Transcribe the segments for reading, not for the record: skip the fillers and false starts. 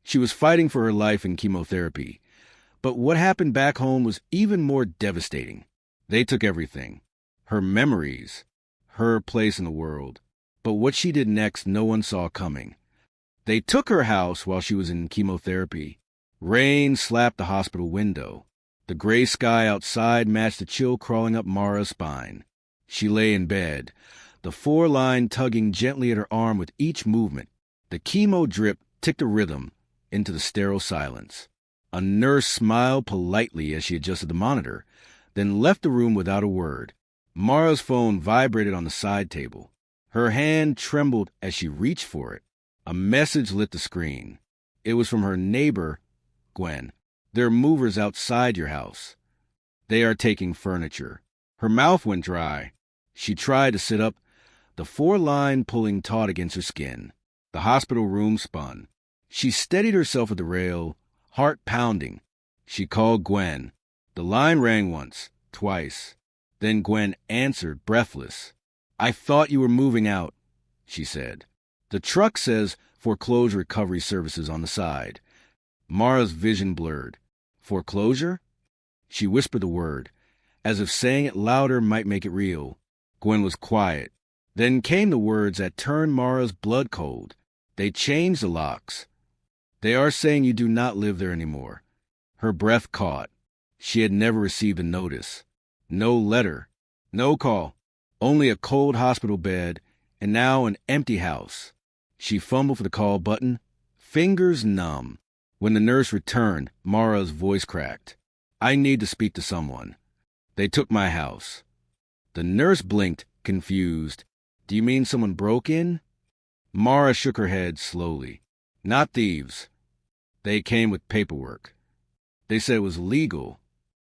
She was fighting for her life in chemotherapy. But what happened back home was even more devastating. They took everything. Her memories, her place in the world. But what she did next, no one saw coming. They took her house while she was in chemotherapy. Rain slapped the hospital window. The gray sky outside matched the chill crawling up Mara's spine. She lay in bed, the 4-line tugging gently at her arm with each movement. The chemo drip ticked a rhythm into the sterile silence. A nurse smiled politely as she adjusted the monitor, then left the room without a word. Mara's phone vibrated on the side table. Her hand trembled as she reached for it. A message lit the screen. It was from her neighbor, Gwen. "There are movers outside your house. They are taking furniture." Her mouth went dry. She tried to sit up, the 4-line pulling taut against her skin. The hospital room spun. She steadied herself at the rail, heart pounding. She called Gwen. The line rang once, twice. Then Gwen answered, breathless. "I thought you were moving out," she said. "The truck says foreclosure recovery services on the side." Mara's vision blurred. "Foreclosure?" She whispered the word, as if saying it louder might make it real. Gwen was quiet. Then came the words that turned Mara's blood cold. "They changed the locks. They are saying you do not live there anymore." Her breath caught. She had never received a notice. No letter. No call. Only a cold hospital bed, and now an empty house. She fumbled for the call button, fingers numb. When the nurse returned, Mara's voice cracked. "I need to speak to someone. They took my house." The nurse blinked, confused. "Do you mean someone broke in?" Mara shook her head slowly. "Not thieves. They came with paperwork. They said it was legal."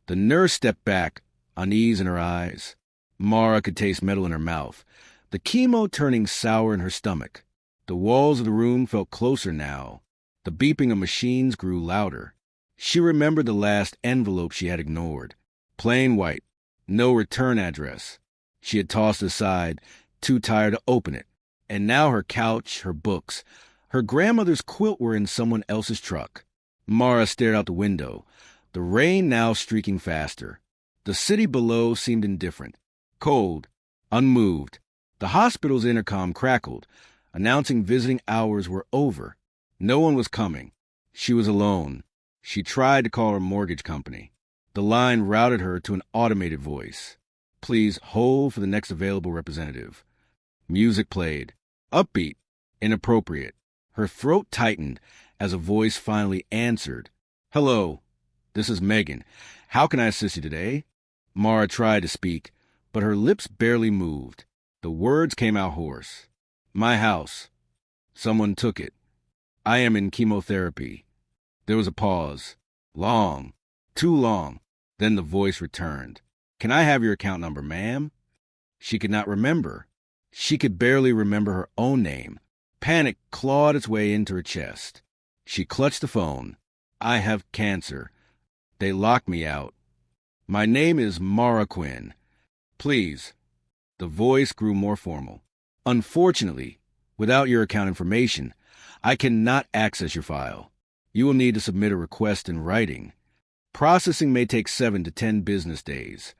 The nurse stepped back, unease in her eyes. Mara could taste metal in her mouth, the chemo turning sour in her stomach. The walls of the room felt closer now. The beeping of machines grew louder. She remembered the last envelope she had ignored. Plain white. No return address. She had tossed it aside, too tired to open it. And now her couch, her books, her grandmother's quilt were in someone else's truck. Mara stared out the window, the rain now streaking faster. The city below seemed indifferent, cold, unmoved. The hospital's intercom crackled, announcing visiting hours were over. No one was coming. She was alone. She tried to call her mortgage company. The line routed her to an automated voice. "Please hold for the next available representative." Music played. Upbeat, inappropriate. Her throat tightened as a voice finally answered. "Hello, this is Megan. How can I assist you today?" Mara tried to speak, but her lips barely moved. The words came out hoarse. "My house. Someone took it. I am in chemotherapy." There was a pause. Long. Too long. Then the voice returned. "Can I have your account number, ma'am?" She could not remember. She could barely remember her own name. Panic clawed its way into her chest. She clutched the phone. "I have cancer. They locked me out. My name is Mara Quinn. Please." The voice grew more formal. "Unfortunately, without your account information, I cannot access your file. You will need to submit a request in writing. Processing may take 7 to 10 business days."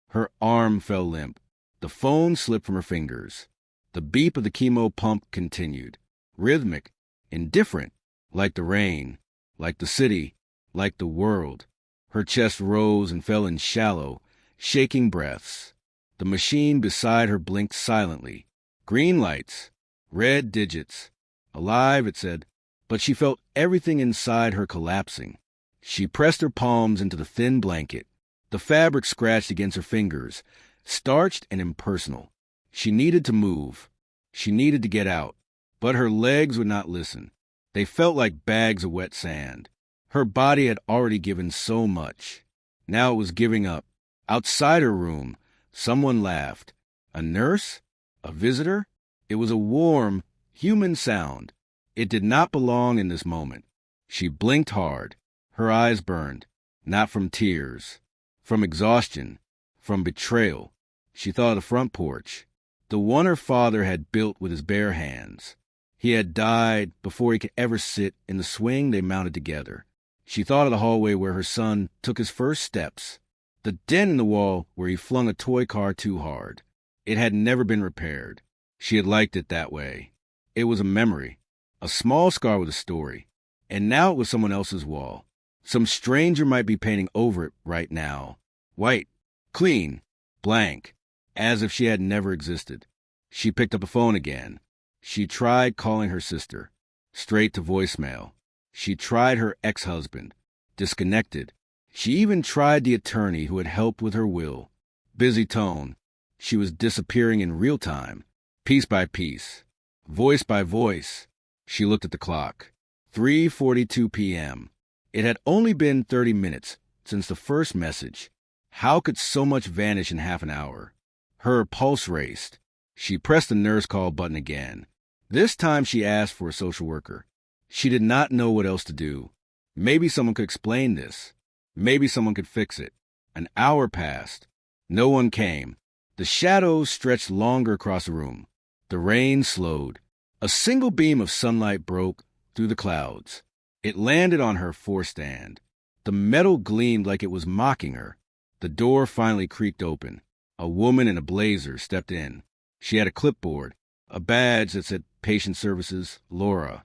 Her arm fell limp. The phone slipped from her fingers. The beep of the chemo pump continued. Rhythmic, indifferent, like the rain, like the city, like the world. Her chest rose and fell in shallow, shaking breaths. The machine beside her blinked silently. Green lights, red digits. Alive, it said, but she felt everything inside her collapsing. She pressed her palms into the thin blanket. The fabric scratched against her fingers, starched and impersonal. She needed to move. She needed to get out. But her legs would not listen. They felt like bags of wet sand. Her body had already given so much. Now it was giving up. Outside her room, someone laughed. A nurse? A visitor? It was a warm, human sound. It did not belong in this moment. She blinked hard. Her eyes burned, not from tears, from exhaustion, from betrayal. She thought of the front porch, the one her father had built with his bare hands. He had died before he could ever sit in the swing they mounted together. She thought of the hallway where her son took his first steps, the dent in the wall where he flung a toy car too hard. It had never been repaired. She had liked it that way. It was a memory, a small scar with a story. And now it was someone else's wall. Some stranger might be painting over it right now. White, clean, blank, as if she had never existed. She picked up the phone again. She tried calling her sister, straight to voicemail. She tried her ex-husband, disconnected. She even tried the attorney who had helped with her will. Busy tone. She was disappearing in real time, piece by piece, voice by voice. She looked at the clock. 3:42 p.m. It had only been 30 minutes since the first message. How could so much vanish in half an hour? Her pulse raced. She pressed the nurse call button again. This time she asked for a social worker. She did not know what else to do. Maybe someone could explain this. Maybe someone could fix it. An hour passed. No one came. The shadows stretched longer across the room. The rain slowed. A single beam of sunlight broke through the clouds. It landed on her forestand. The metal gleamed like it was mocking her. The door finally creaked open. A woman in a blazer stepped in. She had a clipboard, a badge that said Patient Services, Laura.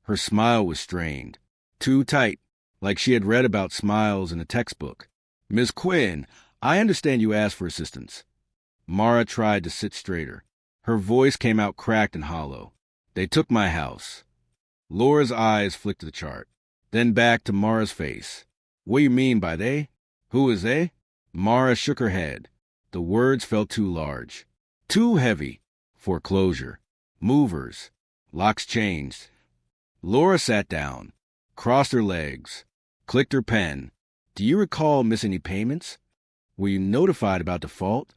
Her smile was strained, too tight, like she had read about smiles in a textbook. Ms. Quinn, I understand you asked for assistance. Mara tried to sit straighter. Her voice came out cracked and hollow. They took my house. Laura's eyes flicked to the chart, then back to Mara's face. What do you mean by they? Who is they? Mara shook her head. The words felt too large, too heavy. Foreclosure, movers, locks changed. Laura sat down, crossed her legs, clicked her pen. Do you recall missing any payments? Were you notified about default?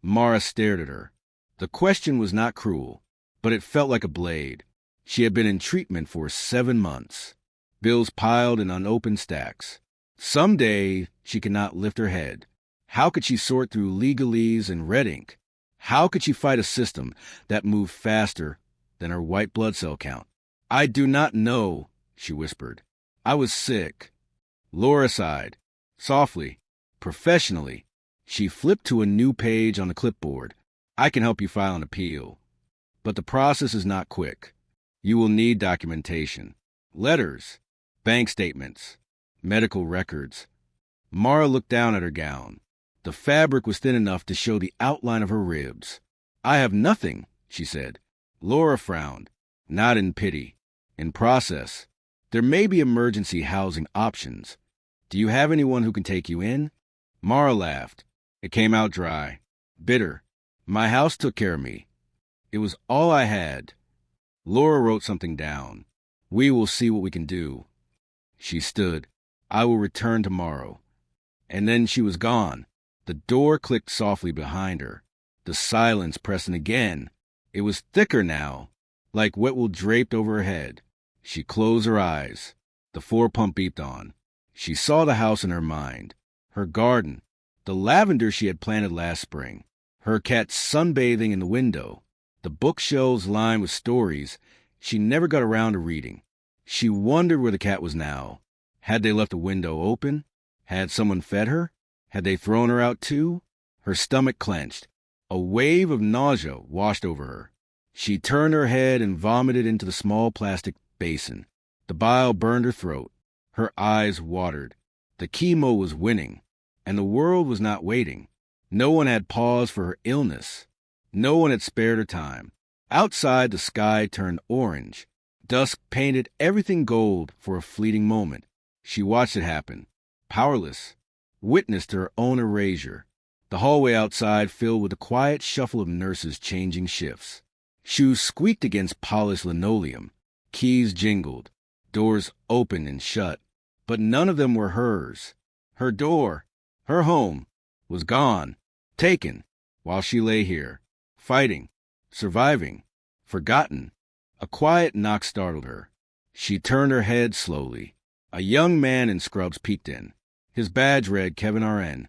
Mara stared at her. The question was not cruel, but it felt like a blade. She had been in treatment for 7 months. Bills piled in unopened stacks. Someday she could not lift her head. How could she sort through legalese and red ink? How could she fight a system that moved faster than her white blood cell count? I do not know, she whispered. I was sick. Laura sighed. Softly, professionally, she flipped to a new page on the clipboard. I can help you file an appeal. But the process is not quick. You will need documentation. Letters, bank statements, medical records. Mara looked down at her gown. The fabric was thin enough to show the outline of her ribs. I have nothing, she said. Laura frowned, not in pity, in process. There may be emergency housing options. Do you have anyone who can take you in? Mara laughed. It came out dry, bitter. My house took care of me. It was all I had. Laura wrote something down. We will see what we can do. She stood. I will return tomorrow. And then she was gone. The door clicked softly behind her. The silence pressing again. It was thicker now, like wet wool draped over her head. She closed her eyes. The floor pump beeped on. She saw the house in her mind. Her garden. The lavender she had planted last spring. Her cat sunbathing in the window. The bookshelves lined with stories she never got around to reading. She wondered where the cat was now. Had they left the window open? Had someone fed her? Had they thrown her out too? Her stomach clenched. A wave of nausea washed over her. She turned her head and vomited into the small plastic basin. The bile burned her throat. Her eyes watered. The chemo was winning, and the world was not waiting. No one had paused for her illness. No one had spared her time. Outside, the sky turned orange. Dusk painted everything gold for a fleeting moment. She watched it happen, powerless, witnessed her own erasure. The hallway outside filled with the quiet shuffle of nurses changing shifts. Shoes squeaked against polished linoleum. Keys jingled. Doors opened and shut. But none of them were hers. Her door, her home, was gone, taken, while she lay here, fighting, surviving, forgotten. A quiet knock startled her. She turned her head slowly. A young man in scrubs peeked in. His badge read Kevin RN.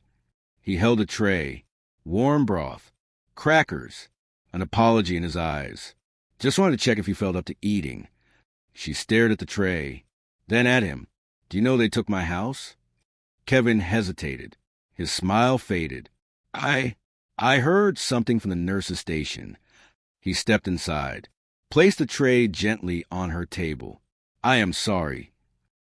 He held a tray, warm broth, crackers, an apology in his eyes. Just wanted to check if you felt up to eating. She stared at the tray, then at him. Do you know they took my house? Kevin hesitated. His smile faded. I heard something from the nurse's station. He stepped inside, placed the tray gently on her table. I am sorry.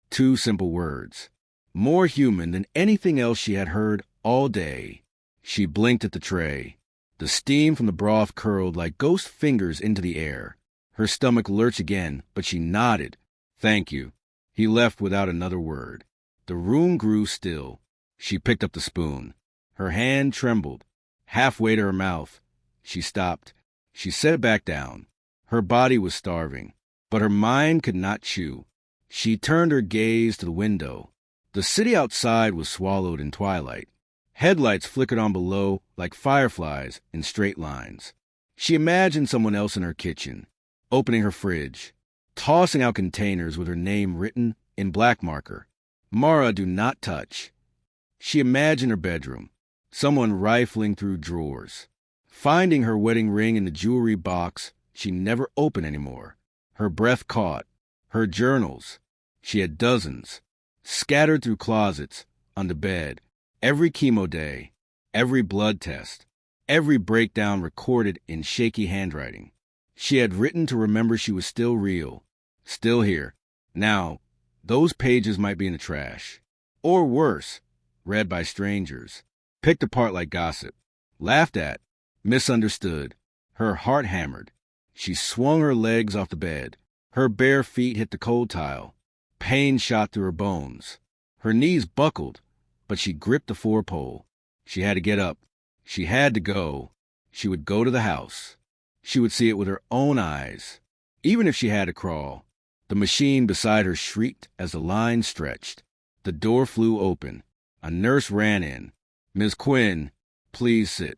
2 simple words. More human than anything else she had heard all day. She blinked at the tray. The steam from the broth curled like ghost fingers into the air. Her stomach lurched again, but she nodded. Thank you. He left without another word. The room grew still. She picked up the spoon. Her hand trembled. Halfway to her mouth. She stopped. She set it back down. Her body was starving, but her mind could not chew. She turned her gaze to the window. The city outside was swallowed in twilight. Headlights flickered on below like fireflies in straight lines. She imagined someone else in her kitchen, opening her fridge, tossing out containers with her name written in black marker. Mara, do not touch. She imagined her bedroom, someone rifling through drawers, finding her wedding ring in the jewelry box she never opened anymore. Her breath caught. Her journals. She had dozens, scattered through closets, under bed. Every chemo day, every blood test, every breakdown recorded in shaky handwriting. She had written to remember she was still real, still here. Now, those pages might be in the trash. Or worse, read by strangers, picked apart like gossip, laughed at, misunderstood. Her heart hammered. She swung her legs off the bed. Her bare feet hit the cold tile. Pain shot through her bones. Her knees buckled, but she gripped the 4-pole. She had to get up. She had to go. She would go to the house. She would see it with her own eyes, even if she had to crawl. The machine beside her shrieked as the line stretched. The door flew open. A nurse ran in. Ms. Quinn, please sit.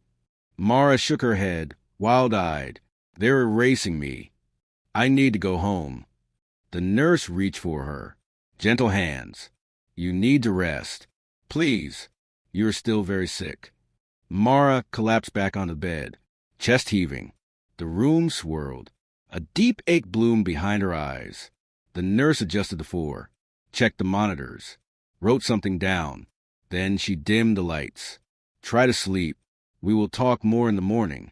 Mara shook her head, wild-eyed. They're erasing me. I need to go home. The nurse reached for her. Gentle hands. You need to rest. Please. You're still very sick. Mara collapsed back on the bed, chest heaving. The room swirled. A deep ache bloomed behind her eyes. The nurse adjusted the 4, checked the monitors, wrote something down. Then she dimmed the lights. Try to sleep. We will talk more in the morning.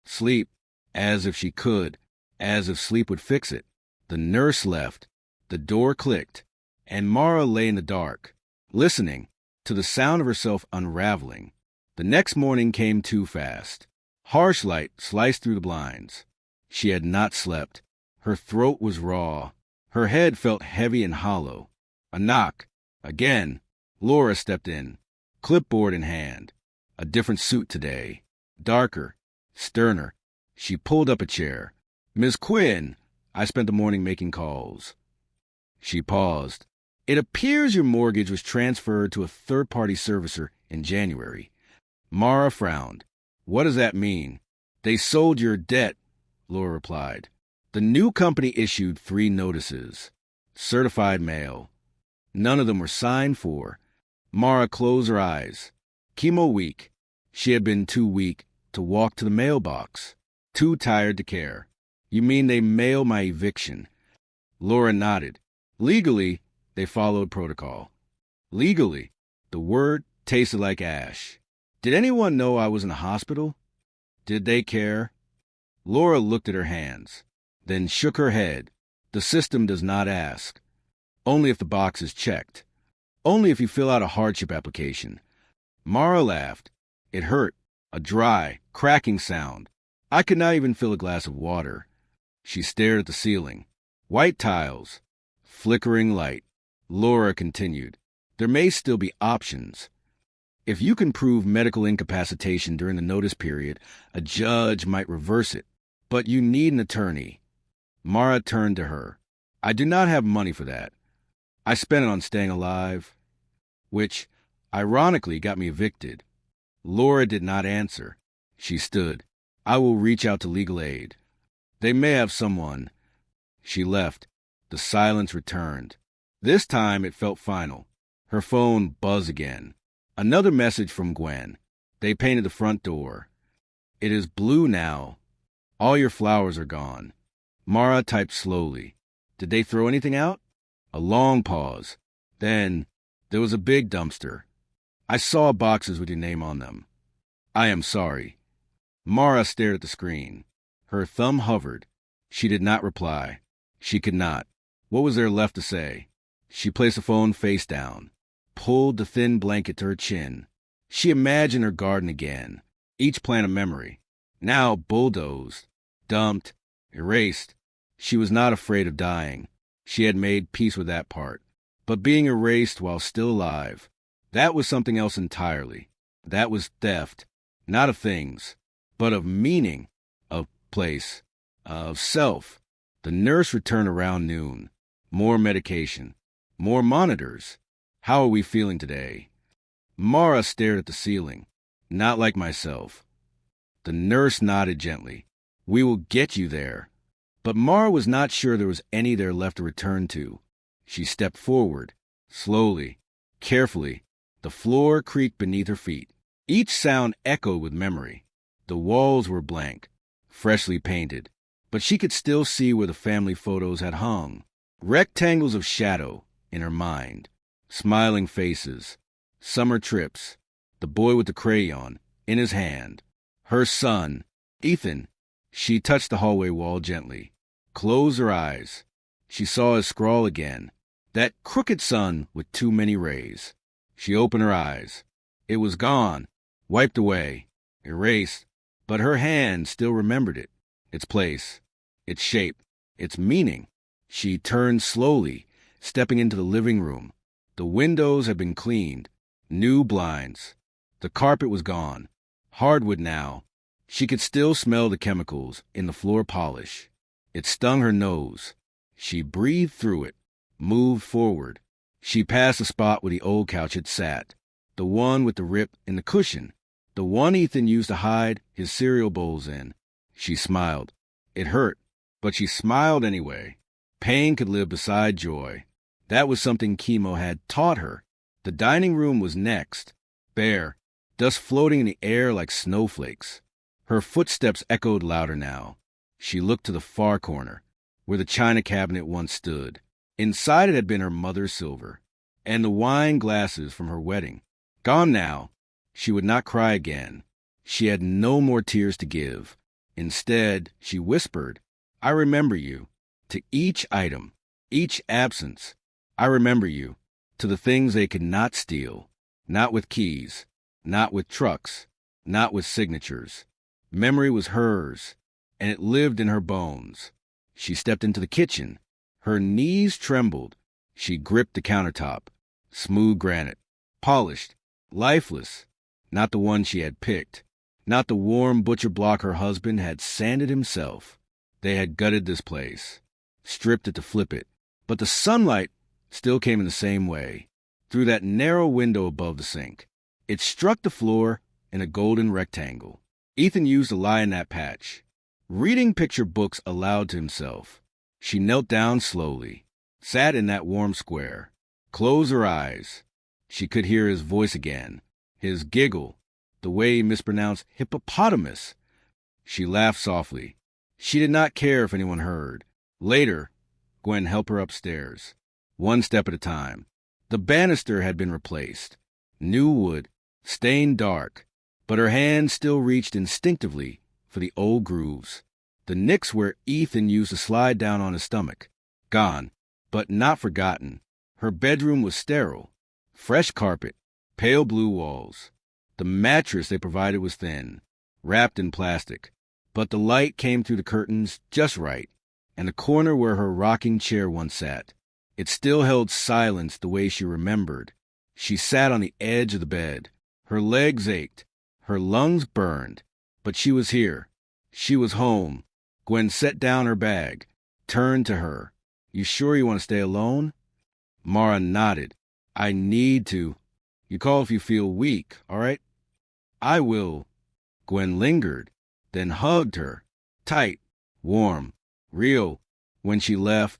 Sleep, as if she could, as if sleep would fix it. The nurse left. The door clicked, and Mara lay in the dark, listening to the sound of herself unraveling. The next morning came too fast. Harsh light sliced through the blinds. She had not slept. Her throat was raw. Her head felt heavy and hollow. A knock. Again. Laura stepped in, clipboard in hand. A different suit today. Darker. Sterner. She pulled up a chair. Ms. Quinn, I spent the morning making calls. She paused. It appears your mortgage was transferred to a third-party servicer in January. Mara frowned. What does that mean? They sold your debt, Laura replied. The new company issued 3 notices. Certified mail. None of them were signed for. Mara closed her eyes. Chemo week. She had been too weak to walk to the mailbox. Too tired to care. You mean they mailed my eviction? Laura nodded. Legally, they followed protocol. Legally, the word tasted like ash. Did anyone know I was in the hospital? Did they care? Laura looked at her hands, then shook her head. The system does not ask. Only if the box is checked. Only if you fill out a hardship application. Mara laughed. It hurt. A dry, cracking sound. I could not even fill a glass of water. She stared at the ceiling. White tiles. Flickering light. Laura continued. There may still be options. If you can prove medical incapacitation during the notice period, a judge might reverse it. But you need an attorney. Mara turned to her. I do not have money for that. I spent it on staying alive, which, ironically, got me evicted. Laura did not answer. She stood. I will reach out to legal aid. They may have someone. She left. The silence returned. This time it felt final. Her phone buzzed again. Another message from Gwen. They painted the front door. It is blue now. All your flowers are gone. Mara typed slowly. Did they throw anything out? A long pause. Then, there was a big dumpster. I saw boxes with your name on them. I am sorry. Mara stared at the screen. Her thumb hovered. She did not reply. She could not. What was there left to say? She placed the phone face down, pulled the thin blanket to her chin. She imagined her garden again, each plant a memory. Now bulldozed, dumped, erased. She was not afraid of dying. She had made peace with that part. But being erased while still alive, that was something else entirely. That was theft, not of things, but of meaning, of place, of self. The nurse returned around noon. More medication, more monitors. How are we feeling today? Mara stared at the ceiling. Not like myself. The nurse nodded gently. We will get you there. But Mara was not sure there was any there left to return to. She stepped forward, slowly, carefully. The floor creaked beneath her feet. Each sound echoed with memory. The walls were blank, freshly painted, but she could still see where the family photos had hung. Rectangles of shadow in her mind, smiling faces, summer trips, the boy with the crayon in his hand, her son, Ethan. She touched the hallway wall gently, closed her eyes. She saw his scrawl again, that crooked sun with too many rays. She opened her eyes. It was gone, wiped away, erased, but her hand still remembered it, its place, its shape, its meaning. She turned slowly, stepping into the living room. The windows had been cleaned, new blinds. The carpet was gone, hardwood now. She could still smell the chemicals in the floor polish. It stung her nose. She breathed through it, moved forward. She passed the spot where the old couch had sat, the one with the rip in the cushion, the one Ethan used to hide his cereal bowls in. She smiled. It hurt, but she smiled anyway. Pain could live beside joy. That was something chemo had taught her. The dining room was next, bare, dust floating in the air like snowflakes. Her footsteps echoed louder now. She looked to the far corner, where the china cabinet once stood. Inside it had been her mother's silver, and the wine glasses from her wedding. Gone now. She would not cry again. She had no more tears to give. Instead, she whispered, I remember you. To each item, each absence, I remember you. To the things they could not steal, not with keys, not with trucks, not with signatures. Memory was hers, and it lived in her bones. She stepped into the kitchen. Her knees trembled. She gripped the countertop. Smooth granite, polished, lifeless. Not the one she had picked. Not the warm butcher block her husband had sanded himself. They had gutted this place, stripped it to flip it. But the sunlight still came in the same way, through that narrow window above the sink. It struck the floor in a golden rectangle. Ethan used to lie in that patch, reading picture books aloud to himself. She knelt down slowly, sat in that warm square, closed her eyes. She could hear his voice again, his giggle, the way he mispronounced hippopotamus. She laughed softly. She did not care if anyone heard. Later, Gwen helped her upstairs, one step at a time. The banister had been replaced. New wood, stained dark, but her hand still reached instinctively for the old grooves. The nicks where Ethan used to slide down on his stomach. Gone, but not forgotten. Her bedroom was sterile. Fresh carpet, pale blue walls. The mattress they provided was thin, wrapped in plastic, but the light came through the curtains just right, and the corner where her rocking chair once sat. It still held silence the way she remembered. She sat on the edge of the bed. Her legs ached. Her lungs burned. But she was here. She was home. Gwen set down her bag, turned to her. You sure you want to stay alone? Mara nodded. I need to. You call if you feel weak, all right? I will. Gwen lingered, then hugged her. Tight, warm, real. When she left,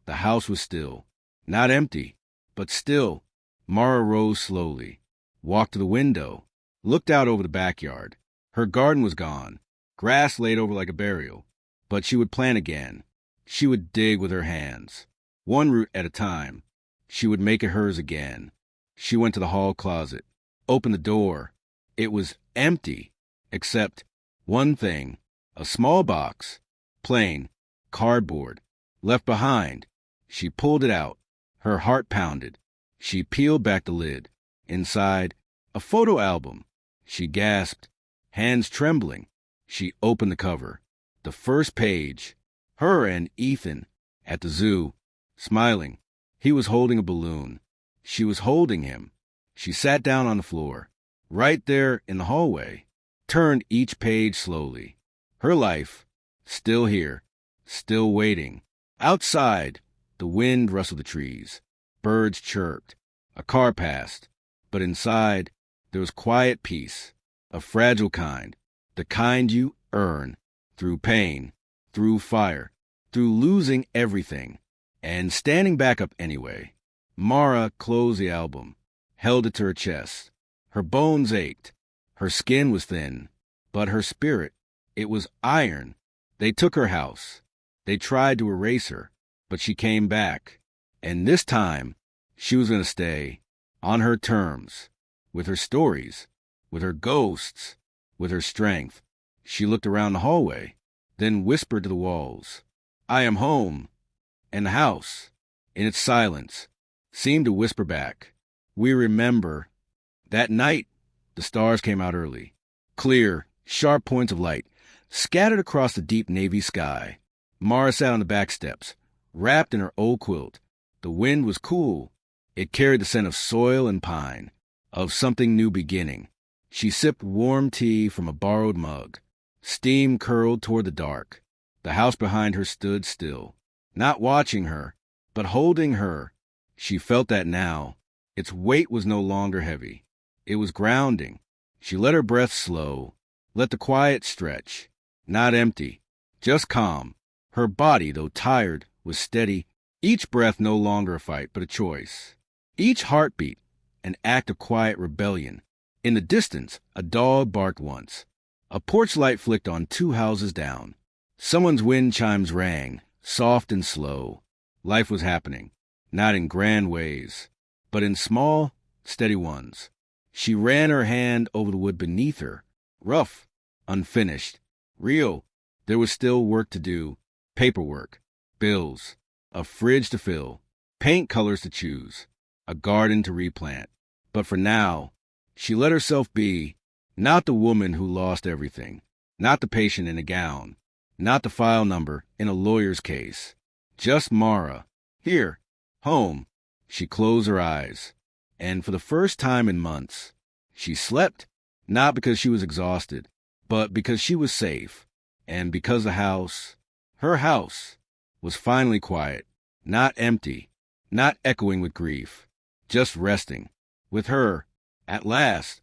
the house was still. Not empty, but still. Mara rose slowly, walked to the window, looked out over the backyard. Her garden was gone, grass laid over like a burial. But she would plant again. She would dig with her hands, one root at a time. She would make it hers again. She went to the hall closet, opened the door. It was empty, except one thing, a small box, plain, cardboard, left behind. She pulled it out. Her heart pounded. She peeled back the lid. Inside, a photo album. She gasped, hands trembling. She opened the cover. The first page. Her and Ethan at the zoo, smiling. He was holding a balloon. She was holding him. She sat down on the floor, right there in the hallway, turned each page slowly. Her life, still here, still waiting. Outside, the wind rustled the trees. Birds chirped. A car passed. But inside, there was quiet peace, a fragile kind, the kind you earn through pain, through fire, through losing everything, and standing back up anyway. Mara closed the album, held it to her chest. Her bones ached. Her skin was thin, but her spirit, it was iron. They took her house. They tried to erase her, but she came back. And this time, she was going to stay on her terms, with her stories, with her ghosts, with her strength. She looked around the hallway, then whispered to the walls, "I am home." And the house, in its silence, seemed to whisper back, "We remember." That night, the stars came out early, clear, sharp points of light, scattered across the deep navy sky. Mara sat on the back steps, wrapped in her old quilt. The wind was cool. It carried the scent of soil and pine, of something new beginning. She sipped warm tea from a borrowed mug. Steam curled toward the dark. The house behind her stood still, not watching her, but holding her. She felt that now. Its weight was no longer heavy. It was grounding. She let her breath slow, let the quiet stretch. Not empty, just calm. Her body, though tired, was steady. Each breath no longer a fight, but a choice. Each heartbeat, an act of quiet rebellion. In the distance, a dog barked once. A porch light flicked on 2 houses down. Someone's wind chimes rang, soft and slow. Life was happening, not in grand ways, but in small, steady ones. She ran her hand over the wood beneath her, rough, unfinished, real. There was still work to do, paperwork, bills, a fridge to fill, paint colors to choose, a garden to replant. But for now, she let herself be, not the woman who lost everything, not the patient in a gown, not the file number in a lawyer's case, just Mara, here, home. She closed her eyes, and for the first time in months, she slept, not because she was exhausted, but because she was safe, and because the house, her house, was finally quiet, not empty, not echoing with grief, just resting, with her, at last,